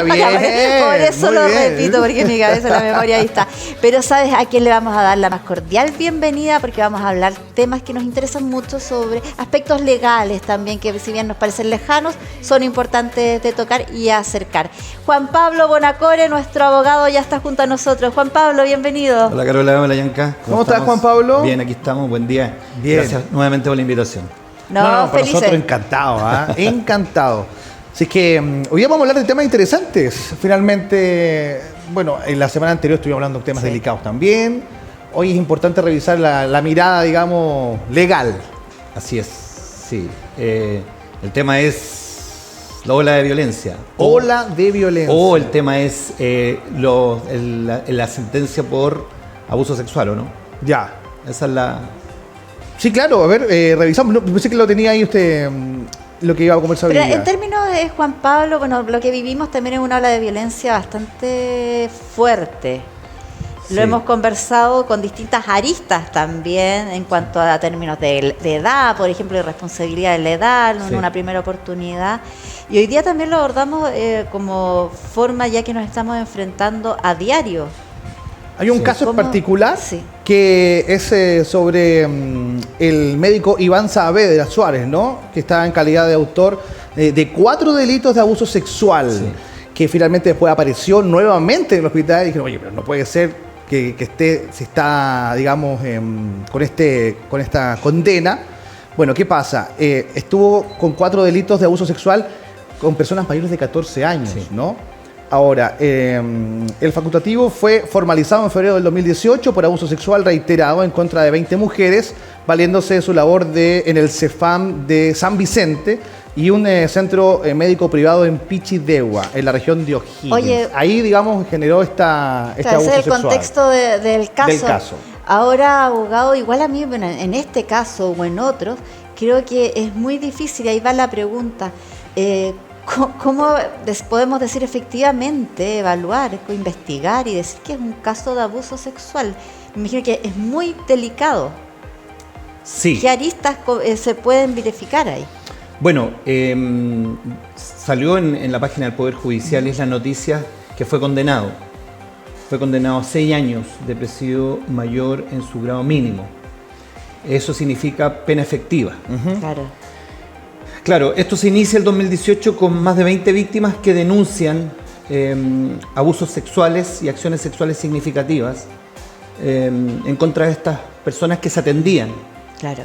Bien, Por eso muy lo bien. repito, porque en mi cabeza la memoria ahí está. Pero ¿sabes a quién le vamos a dar la más cordial bienvenida? Porque vamos a hablar temas que nos interesan mucho sobre aspectos legales también, que si bien nos parecen lejanos, son importantes de tocar y acercar. Juan Pablo Bonacore, nuestro abogado, ya está junto a nosotros. Juan Pablo, bienvenido. Hola Carola, hola Yanka. ¿Cómo estás, estamos? Juan Pablo? Bien, aquí estamos, buen día. Bien. Gracias nuevamente por la invitación. No, para felices. nosotros encantado, ¿ah? Encantado. Así que hoy día vamos a hablar de temas interesantes. Finalmente, bueno, en la semana anterior estuvimos hablando de temas Sí. delicados también. Hoy es importante revisar la mirada, digamos, legal. Así es, sí. El tema es la ola de violencia. Ola de violencia. O el tema es la sentencia por abuso sexual, ¿o no? Ya. Esa es la... Sí, claro, a ver, revisamos. No, pensé que lo tenía ahí usted, lo que iba a conversar hoy Pero día. en términos de Juan Pablo, bueno, lo que vivimos también es una ola de violencia bastante fuerte. Lo Sí. hemos conversado con distintas aristas también en cuanto a términos de edad, por ejemplo, y responsabilidad de la edad en Sí. una primera oportunidad. Y hoy día también lo abordamos como forma ya que nos estamos enfrentando a diario. Hay un Sí. caso en ¿Cómo? particular Sí. que es sobre el médico Iván Saavedra Suárez, ¿no? Que está en calidad de autor de 4 delitos de abuso sexual, Sí. que finalmente después apareció nuevamente en el hospital y dijeron, oye, pero no puede ser que se está, digamos, con esta condena. Bueno, ¿qué pasa? Estuvo con 4 delitos de abuso sexual con personas mayores de 14 años, Sí. ¿no? Ahora, el facultativo fue formalizado en febrero del 2018 por abuso sexual reiterado en contra de 20 mujeres, valiéndose de su labor en el CEFAM de San Vicente y un centro médico privado en Pichidegua, en la región de O'Higgins. Oye, ahí, digamos, generó este Claro, abuso ese es el sexual. contexto del caso. Del caso. Ahora, abogado, igual a mí, bueno, en este caso o en otros, creo que es muy difícil, y ahí va la pregunta, ¿cómo podemos decir efectivamente, evaluar, investigar y decir que es un caso de abuso sexual? Me imagino que es muy delicado. Sí. ¿Qué aristas se pueden verificar ahí? Bueno, salió en la página del Poder Judicial, es la noticia que fue condenado. Fue condenado a 6 años de presidio mayor en su grado mínimo. Eso significa pena efectiva. Claro. Claro, esto se inicia el 2018 con más de 20 víctimas que denuncian abusos sexuales y acciones sexuales significativas en contra de estas personas que se atendían. Claro.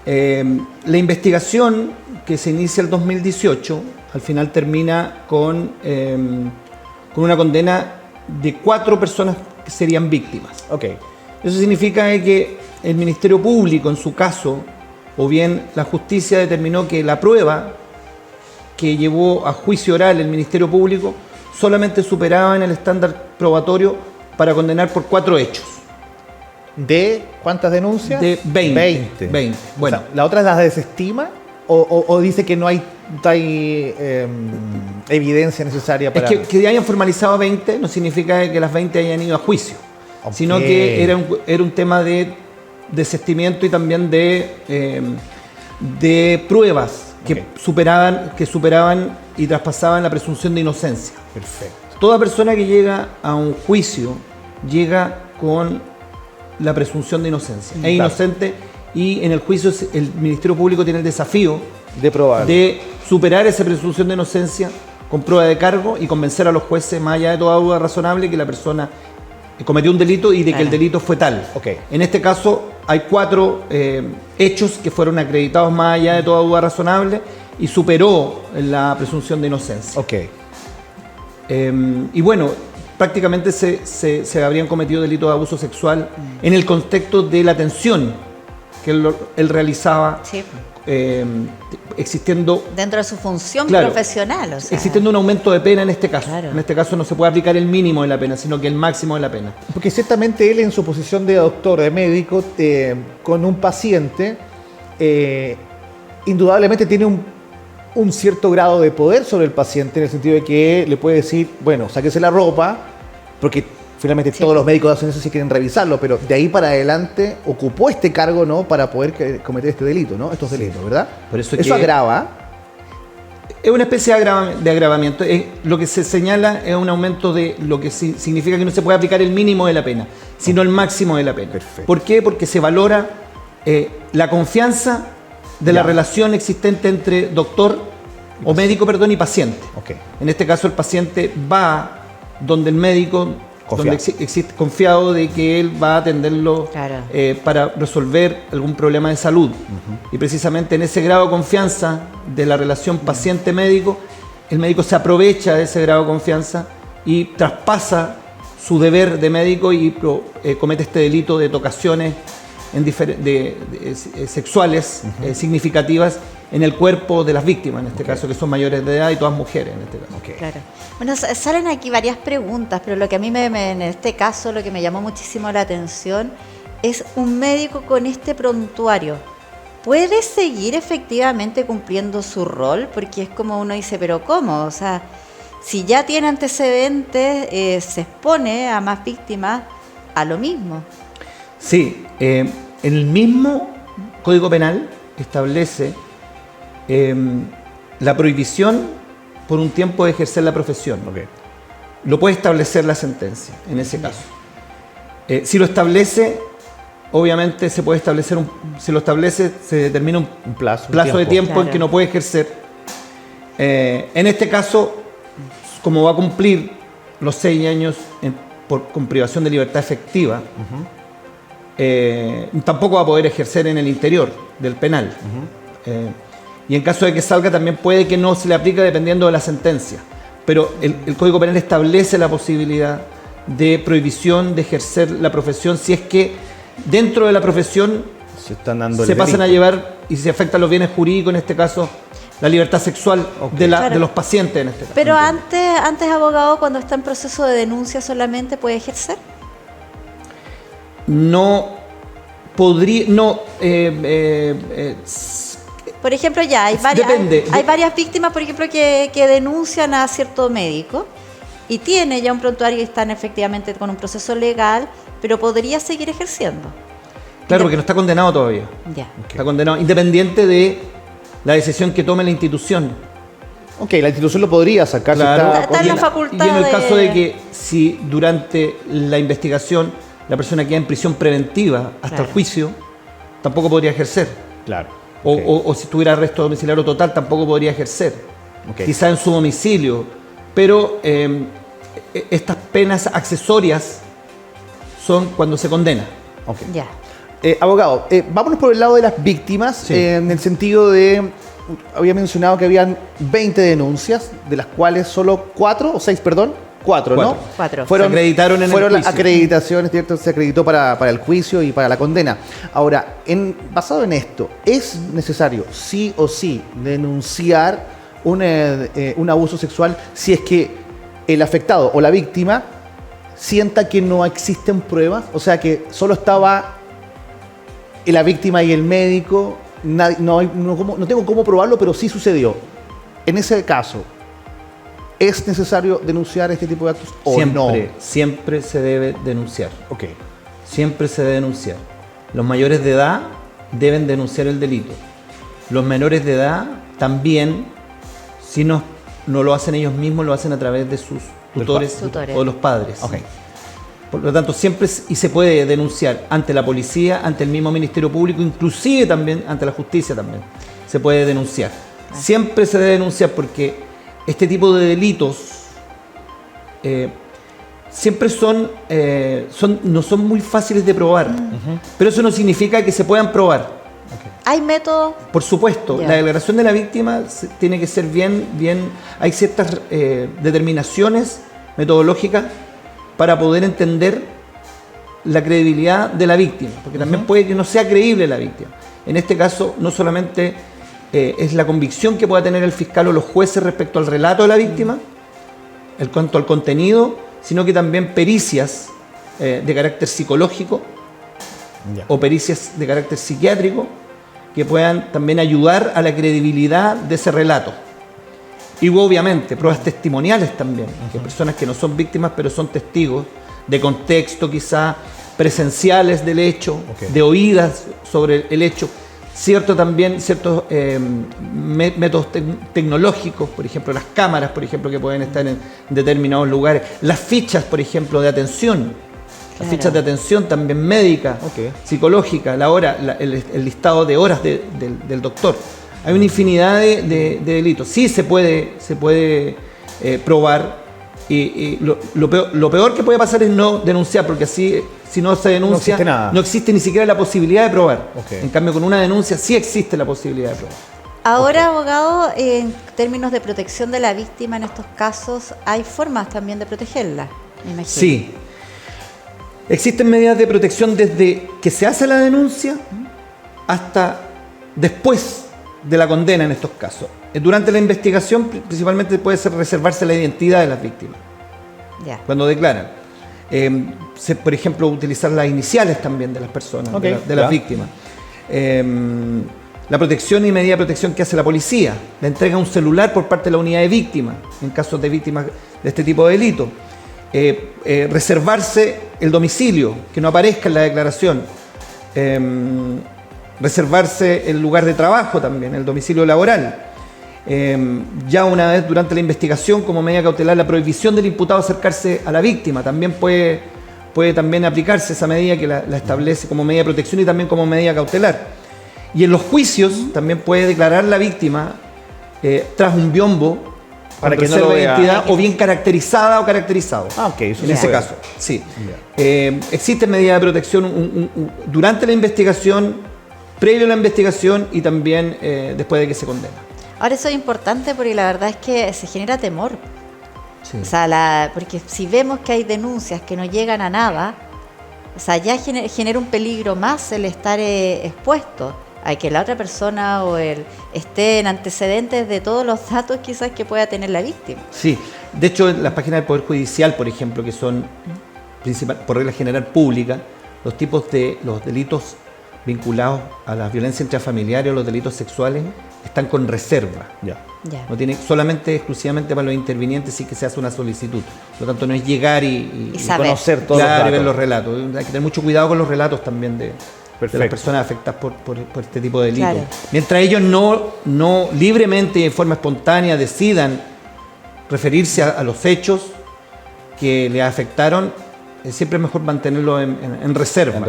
La investigación que se inicia el 2018 al final termina con una condena de 4 personas que serían víctimas. Ok. Eso significa que el Ministerio Público en su caso, o bien la justicia determinó que la prueba que llevó a juicio oral el Ministerio Público solamente superaba en el estándar probatorio para condenar por 4 hechos. ¿De cuántas denuncias? De 20. 20. 20. Bueno, O sea, ¿la otra las desestima o dice que no hay evidencia necesaria para...? es que hayan formalizado 20 no significa que las 20 hayan ido a juicio, Ok. sino que era un tema de desestimiento y también de pruebas que, Ok. superaban y traspasaban la presunción de inocencia. Perfecto. Toda persona que llega a un juicio llega con la presunción de inocencia. Es Claro. inocente y en el juicio el Ministerio Público tiene el desafío De probar. de superar esa presunción de inocencia con prueba de cargo y convencer a los jueces, más allá de toda duda razonable, que la persona cometió un delito y de que el delito fue tal. Ok. En este caso hay 4 hechos que fueron acreditados más allá de toda duda razonable y superó la presunción de inocencia. Ok. Y bueno, prácticamente se habrían cometido delitos de abuso sexual en el contexto de la atención que él realizaba, Sí. existiendo Dentro de su función Claro. profesional. O sea, existiendo un aumento de pena en este caso. Claro. En este caso no se puede aplicar el mínimo de la pena, sino que el máximo de la pena. Porque ciertamente él en su posición de doctor, de médico, con un paciente, indudablemente tiene un cierto grado de poder sobre el paciente, en el sentido de que le puede decir, bueno, sáquese la ropa, porque finalmente Sí. todos los médicos hacen eso si quieren revisarlo, pero de ahí para adelante ocupó este cargo, ¿no?, para poder cometer este delito, ¿no?, estos delitos, ¿verdad? Por eso Eso que- agrava. Es una especie de agravamiento. Lo que se señala es un aumento de lo que significa que no se puede aplicar el mínimo de la pena, sino el máximo de la pena. Perfecto. ¿Por qué? Porque se valora la confianza de la relación existente entre doctor o médico, perdón, y paciente. Ok. En este caso el paciente va donde el médico, Confiado. donde existe confiado de que él va a atenderlo Claro. para resolver algún problema de salud. Y precisamente en ese grado de confianza de la relación paciente-médico, el médico se aprovecha de ese grado de confianza y traspasa su deber de médico y comete este delito de tocaciones sexuales significativas en el cuerpo de las víctimas, en este caso, que son mayores de edad y todas mujeres en este caso. Ok. Claro. Bueno, salen aquí varias preguntas, pero lo que a mí en este caso, lo que me llamó muchísimo la atención es un médico con este prontuario. ¿Puede seguir efectivamente cumpliendo su rol? Porque es como uno dice, ¿pero cómo? O sea, si ya tiene antecedentes, se expone a más víctimas a lo mismo. Sí, el mismo Código Penal establece la prohibición por un tiempo de ejercer la profesión. Ok. Lo puede establecer la sentencia en ese caso. Si lo establece, obviamente se puede establecer si lo establece, se determina un plazo de tiempo Claro. en que no puede ejercer. En este caso, como va a cumplir los 6 años con privación de libertad efectiva, tampoco va a poder ejercer en el interior del penal. Y en caso de que salga, también puede que no se le aplique dependiendo de la sentencia. Pero el Código Penal establece la posibilidad de prohibición de ejercer la profesión si es que dentro de la profesión Se están dando se el pasan a delito. llevar y se afectan los bienes jurídicos, en este caso la libertad sexual Claro. de los pacientes en este caso. Pero antes abogado, cuando está en proceso de denuncia solamente puede ejercer. No podría, no, Por ejemplo, ya Depende. hay varias víctimas, por ejemplo, que denuncian a cierto médico y tiene ya un prontuario y están efectivamente con un proceso legal, pero podría seguir ejerciendo. claro, porque no está condenado todavía. Ya. Está condenado independiente de la decisión que tome la institución. Ok, la institución lo podría sacar. si Claro. Está en la Y facultad y en el de- caso de que si durante la investigación la persona queda en prisión preventiva hasta Claro. el juicio, tampoco podría ejercer. Claro. O, Ok. o si tuviera arresto domiciliario total, tampoco podría ejercer. Ok. Quizá en su domicilio. Pero estas penas accesorias son cuando se condena. Ok. Ya. Abogado, vámonos por el lado de las víctimas, Sí. en el sentido de, había mencionado que habían 20 denuncias, de las cuales solo 4, o 6, perdón, 4, ¿no? Cuatro. Fueron, Se acreditaron en el fueron las juicio. acreditaciones, ¿cierto? Se acreditó para el juicio y para la condena. Ahora, basado en esto, ¿es necesario sí o sí denunciar un abuso sexual si es que el afectado o la víctima sienta que no existen pruebas? O sea, que solo estaba la víctima y el médico, no tengo cómo probarlo, pero sí sucedió. En ese caso, ¿es necesario denunciar este tipo de actos o Siempre se debe denunciar. no? Ok. Siempre se debe denunciar. Los mayores de edad deben denunciar el delito. Los menores de edad también, si no lo hacen ellos mismos, lo hacen a través de sus tutores Tutores. o de los padres. Ok. Por lo tanto, siempre se puede denunciar ante la policía, ante el mismo Ministerio Público, inclusive también ante la justicia también. Se puede denunciar. Siempre se debe denunciar porque este tipo de delitos siempre no son muy fáciles de probar. Pero eso no significa que se puedan probar. ¿Hay métodos? Por supuesto, Ya. la declaración de la víctima tiene que ser bien, hay ciertas determinaciones metodológicas para poder entender la credibilidad de la víctima, porque también puede que no sea creíble la víctima. En este caso, no solamente es la convicción que pueda tener el fiscal o los jueces respecto al relato de la víctima, en cuanto al contenido, sino que también pericias de carácter psicológico Ya. o pericias de carácter psiquiátrico que puedan también ayudar a la credibilidad de ese relato. Y obviamente pruebas testimoniales también, que personas que no son víctimas pero son testigos de contexto quizá, presenciales del hecho, Ok. de oídas sobre el hecho. ciertos métodos tecnológicos, por ejemplo, las cámaras, por ejemplo, que pueden estar en determinados lugares, las fichas, por ejemplo, de atención, las fichas de atención también médica, psicológica, el listado de horas del doctor. Hay una infinidad de delitos. Sí se puede probar, y lo peor que puede pasar es no denunciar, porque así, si no se denuncia, no existe ni siquiera la posibilidad de probar. En cambio, con una denuncia sí existe la posibilidad de probar. Ahora, abogado, en términos de protección de la víctima en estos casos, hay formas también de protegerla, me imagino. Sí. Existen medidas de protección desde que se hace la denuncia hasta después de la condena en estos casos. Durante la investigación, principalmente puede ser reservarse la identidad de las víctimas. Cuando declaran. Por ejemplo, utilizar las iniciales también de las personas, de las víctimas. La protección y medida de protección que hace la policía. La entrega de un celular por parte de la unidad de víctimas, en casos de víctimas de este tipo de delitos. Reservarse el domicilio, que no aparezca en la declaración. Reservarse el lugar de trabajo también, el domicilio laboral. Ya una vez durante la investigación, como medida cautelar, la prohibición del imputado acercarse a la víctima. También puede también aplicarse esa medida que la establece como medida de protección y también como medida cautelar. Y en los juicios también puede declarar la víctima tras un biombo para que no lo vea, identidad, o bien caracterizada o caracterizado. Eso en ese caso, sí. Existen medidas de protección durante la investigación, previo a la investigación y también después de que se condena. Ahora, eso es importante porque la verdad es que se genera temor. O sea, porque si vemos que hay denuncias que no llegan a nada, o sea, ya genera un peligro más el estar expuesto a que la otra persona esté en antecedentes de todos los datos quizás que pueda tener la víctima. Sí, de hecho en las páginas del Poder Judicial, por ejemplo, que son por regla general pública, los tipos de los delitos vinculados a la violencia intrafamiliar o los delitos sexuales están con reserva. No tiene solamente, exclusivamente para los intervinientes, sí que se hace una solicitud. Por lo tanto, no es llegar y conocer todos los datos. Y ver los relatos. Hay que tener mucho cuidado con los relatos también de las personas afectadas por este tipo de delitos. Mientras ellos no libremente y de forma espontánea decidan referirse a los hechos que les afectaron, siempre es mejor mantenerlo en reserva.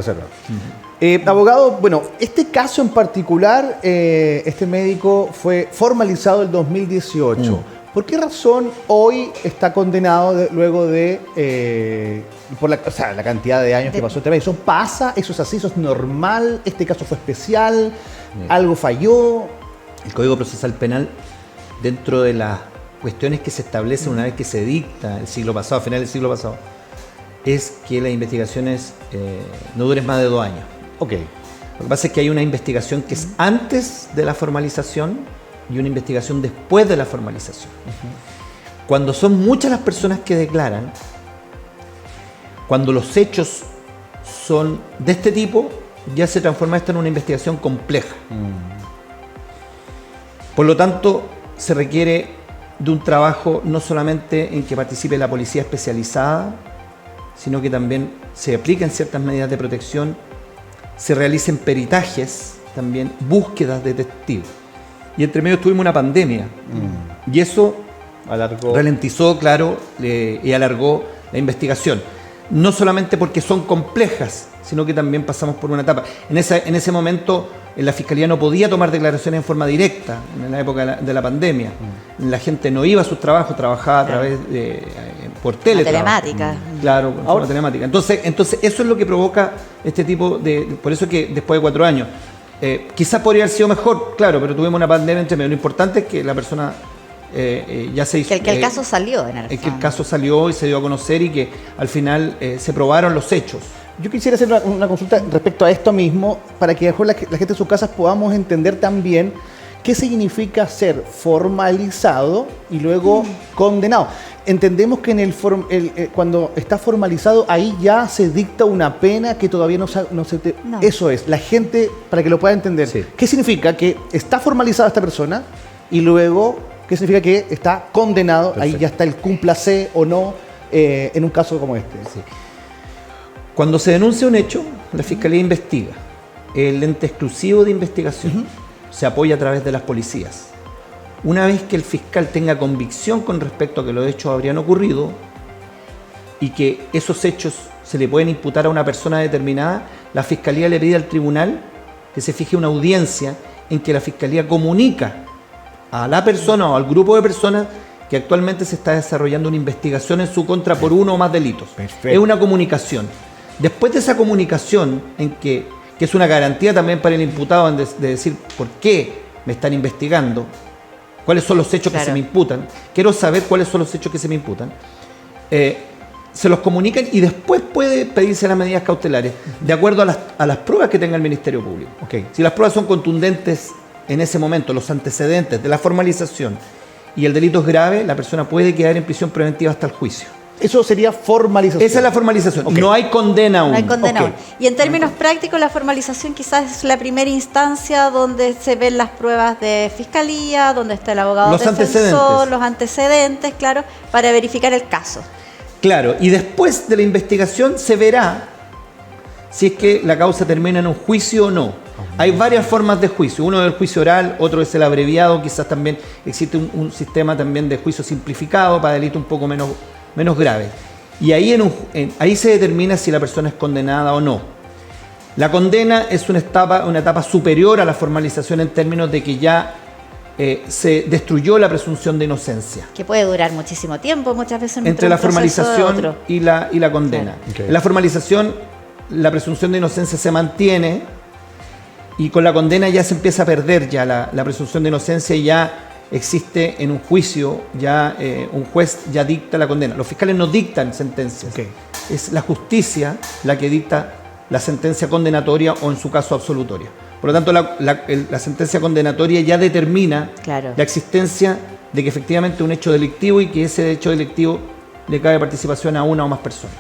Abogado, bueno, este caso en particular, este médico fue formalizado en 2018. ¿Por qué razón hoy está condenado luego de por la cantidad de años que pasó este médico? ¿Eso pasa? ¿Eso es así? ¿Eso es normal? ¿Este caso fue especial? ¿Algo falló? El Código Procesal Penal, dentro de las cuestiones que se establecen una vez que se dicta el siglo pasado, a final del siglo pasado, es que las investigaciones no duren más de 2 años. Lo que pasa es que hay una investigación que es antes de la formalización y una investigación después de la formalización. Cuando son muchas las personas que declaran, cuando los hechos son de este tipo, ya se transforma esto en una investigación compleja. Por lo tanto, se requiere de un trabajo no solamente en que participe la policía especializada, sino que también se apliquen ciertas medidas de protección, se realicen peritajes, también búsquedas de testigos. Y entre medio tuvimos una pandemia. Y eso ralentizó, claro, y alargó la investigación. No solamente porque son complejas, sino que también pasamos por una etapa. En ese momento la Fiscalía no podía tomar declaraciones en forma directa, en la época de la pandemia. La gente no iba a sus trabajos, trabajaba a través por telemática. Claro, por forma telemática. Entonces eso es lo que provoca este tipo de... Por eso que después de 4 años, quizás podría haber sido mejor, claro, pero tuvimos una pandemia entre medio. Lo importante es que la persona ya se hizo... Que el caso salió en el que el caso salió y se dio a conocer y que al final se probaron los hechos. Yo quisiera hacer una consulta respecto a esto mismo, para que mejor la gente de sus casas podamos entender también qué significa ser formalizado y luego condenado. Entendemos que cuando está formalizado, ahí ya se dicta una pena que todavía no. Eso es, la gente, para que lo pueda entender, ¿qué significa que está formalizada esta persona y luego qué significa que está condenado? Perfecto. Ahí ya está el cúmplase o no en un caso como este. Cuando se denuncia un hecho, la Fiscalía investiga. es el ente exclusivo de investigación. Se apoya a través de las policías. Una vez que el fiscal tenga convicción con respecto a que los hechos habrían ocurrido y que esos hechos se le pueden imputar a una persona determinada, la Fiscalía le pide al tribunal que se fije una audiencia en que la Fiscalía comunica a la persona o al grupo de personas que actualmente se está desarrollando una investigación en su contra por uno o más delitos. Perfecto. Es una comunicación. Después de esa comunicación, que es una garantía también para el imputado de decir por qué me están investigando, cuáles son los hechos que se me imputan, quiero saber cuáles son los hechos que se me imputan, se los comunican y después puede pedirse las medidas cautelares de acuerdo a las pruebas que tenga el Ministerio Público. Okay. Si las pruebas son contundentes en ese momento, los antecedentes de la formalización y el delito es grave, la persona puede quedar en prisión preventiva hasta el juicio. Eso sería formalización. Esa es la formalización. Okay. No hay condena aún. No hay condena Ok. aún. Y en términos prácticos, la formalización quizás es la primera instancia donde se ven las pruebas de fiscalía, donde está el abogado Los defensor, antecedentes. los antecedentes, claro, para verificar el caso. Claro, y después de la investigación se verá si es que la causa termina en un juicio o no. Hay varias formas de juicio. Uno es el juicio oral, otro es el abreviado, quizás también existe un sistema también de juicio simplificado para delitos un poco menos graves. Y ahí, ahí se determina si la persona es condenada o no. La condena es una etapa superior a la formalización en términos de que ya se destruyó la presunción de inocencia. Que puede durar muchísimo tiempo, muchas veces Entre la un proceso de formalización otro. y la condena. Claro. Okay. En la formalización, la presunción de inocencia se mantiene y con la condena ya se empieza a perder ya la presunción de inocencia y ya existe en un juicio, ya un juez ya dicta la condena. Los fiscales no dictan sentencias. Okay. Es la justicia la que dicta la sentencia condenatoria o en su caso absolutoria. Por lo tanto, la sentencia condenatoria ya determina Claro. la existencia de que efectivamente es un hecho delictivo y que ese hecho delictivo le cabe participación a una o más personas.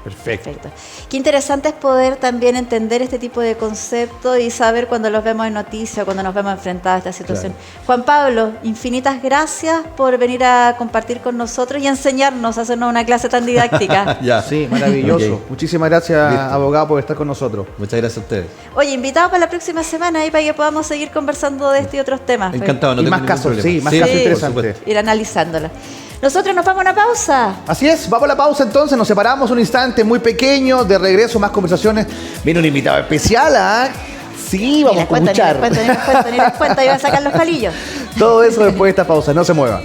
Perfecto. Perfecto. Qué interesante es poder también entender este tipo de conceptos y saber cuando los vemos en noticias, cuando nos vemos enfrentados a esta situación. Claro. Juan Pablo, infinitas gracias por venir a compartir con nosotros y enseñarnos a hacernos una clase tan didáctica. Ya. Sí, maravilloso. Ok. Muchísimas gracias, Listo. abogado, por estar con nosotros. Muchas gracias a ustedes. Oye, invitados para la próxima semana ahí para que podamos seguir conversando de este y otros temas. Encantado, no Y tengo más ningún casos, problema. sí, más casos por interesantes. supuesto. Ir analizándola. Nosotros nos vamos a una pausa. Así es, vamos a la pausa entonces, nos separamos un instante muy pequeño, de regreso más conversaciones. Viene un invitado especial, ¿ah? Sí, vamos a escuchar. Ni les cuento, iba a sacar los palillos. Todo eso después de esta pausa, no se muevan.